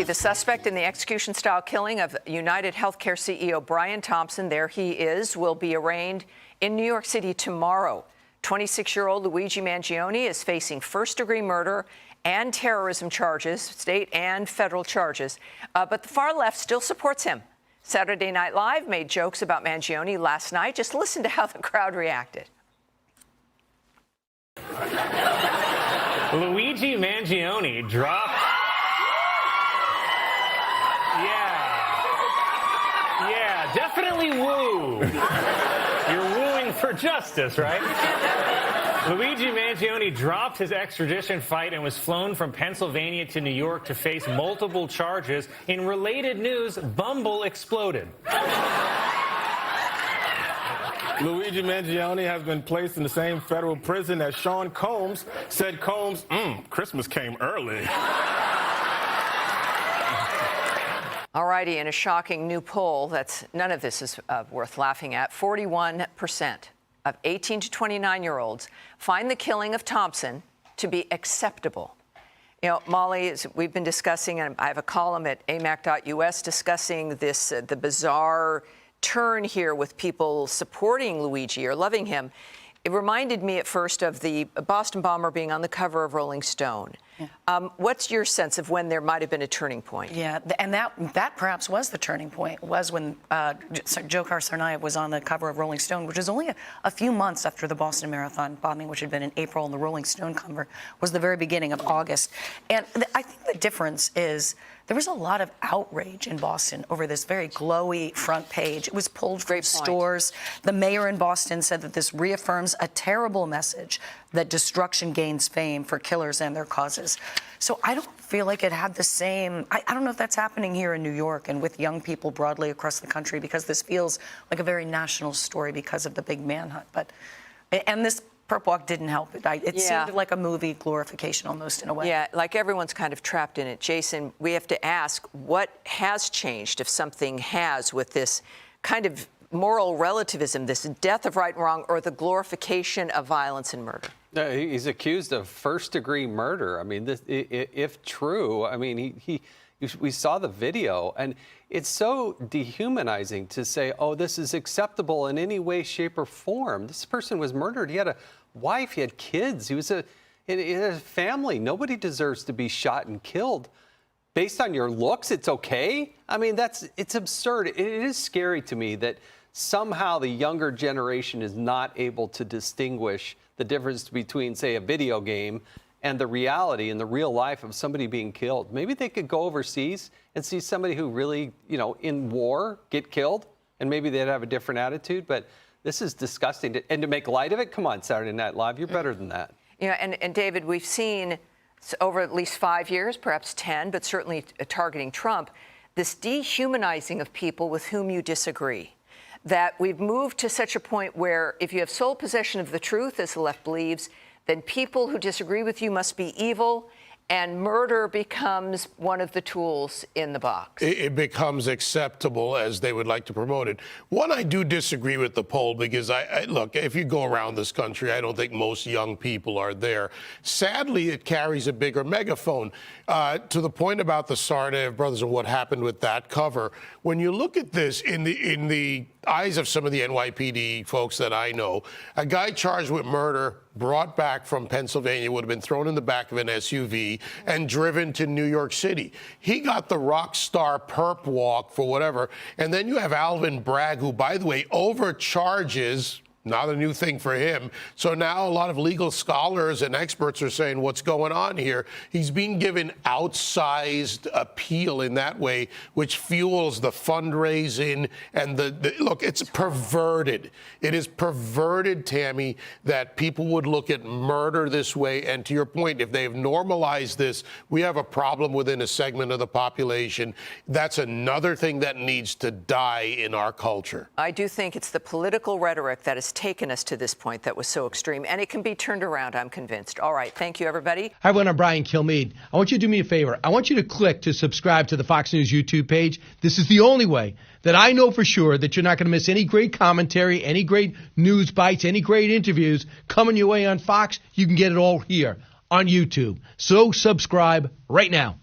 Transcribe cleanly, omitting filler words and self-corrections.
The suspect in the execution-style killing of UnitedHealthcare CEO Brian Thompson, there he is, will be arraigned in New York City tomorrow. 26-year-old Luigi Mangione is facing first-degree murder and terrorism charges, state and federal charges. But the far left still supports him. Saturday Night Live made jokes about Mangione last night. Just listen to how the crowd reacted. Luigi Mangione dropped... Yeah, definitely woo. You're wooing for justice, right? Luigi Mangione dropped his extradition fight and was flown from Pennsylvania to New York to face multiple charges. In related news, Bumble exploded. Luigi Mangione has been placed in the same federal prison as Sean Combs. Said Combs, Christmas came early. All righty, in a shocking new poll, none of this is worth laughing at. 41% of 18 to 29-year-olds find the killing of Thompson to be acceptable. You know, Molly, as we've been discussing, and I have a column at amac.us discussing this, the bizarre turn here with people supporting Luigi or loving him. It reminded me at first of the Boston bomber being on the cover of Rolling Stone. Yeah. What's your sense of when there might have been a turning point? Yeah, and that perhaps was the turning point, was when Dzhokhar Tsarnaev was on the cover of Rolling Stone, which is only a few months after the Boston Marathon bombing, which had been in April, and the Rolling Stone cover was the very beginning of August. And I think the difference is there was a lot of outrage in Boston over this very glowy front page. It was pulled from stores. The mayor in Boston said that this reaffirms a terrible message that destruction gains fame for killers and their causes. So I don't feel like it had the same... I don't know if that's happening here in New York and with young people broadly across the country, because this feels like a very national story because of the big manhunt. And this Perp Walk didn't help it. It seemed like a movie glorification almost, in a way. Yeah, like everyone's kind of trapped in it. Jason, we have to ask, what has changed, if something has, with this kind of moral relativism, this death of right and wrong, or the glorification of violence and murder? He's accused of first-degree murder. I mean, this, if true, I mean, we saw the video, and it's so dehumanizing to say, oh, this is acceptable in any way, shape, or form. This person was murdered. He had a wife. He had kids. He had a family. Nobody deserves to be shot and killed. Based on your looks, it's okay? I mean, it's absurd. It is scary to me that somehow the younger generation is not able to distinguish the difference between, say, a video game and the reality in the real life of somebody being killed. Maybe they could go overseas and see somebody who really, you know, in war get killed, and maybe they'd have a different attitude. But this is disgusting. And to make light of it, come on, Saturday Night Live, you're better than that. Yeah, and David, we've seen over at least 5 years, perhaps 10, but certainly targeting Trump, this dehumanizing of people with whom you disagree. That we've moved to such a point where if you have sole possession of the truth, as the left believes, then people who disagree with you must be evil, and murder becomes one of the tools in the box. It becomes acceptable, as they would like to promote it. One, I do disagree with the poll, because look, if you go around this country, I don't think most young people are there. Sadly, it carries a bigger megaphone. To the point about the Tsarnaev brothers and what happened with that cover, when you look at this in the eyes of some of the NYPD folks that I know, a guy charged with murder, brought back from Pennsylvania, would have been thrown in the back of an SUV and driven to New York City. He got the rock star perp walk for whatever. And then you have Alvin Bragg, who, by the way, overcharges. Not a new thing for him. So now a lot of legal scholars and experts are saying, what's going on here? He's being given outsized appeal in that way, which fuels the fundraising and look, it's perverted. It is perverted, Tammy, that people would look at murder this way. And to your point, if they've normalized this, we have a problem within a segment of the population. That's another thing that needs to die in our culture. I do think it's the political rhetoric that has taken us to this point that was so extreme, and it can be turned around, I'm convinced. All right, thank you, everybody. Hi, everyone, I'm Brian Kilmeade. I want you to do me a favor. I want you to click to subscribe to the Fox News YouTube page. This is the only way that I know for sure that you're not going to miss any great commentary, any great news bites, any great interviews coming your way on Fox. You can get it all here on YouTube. So subscribe right now.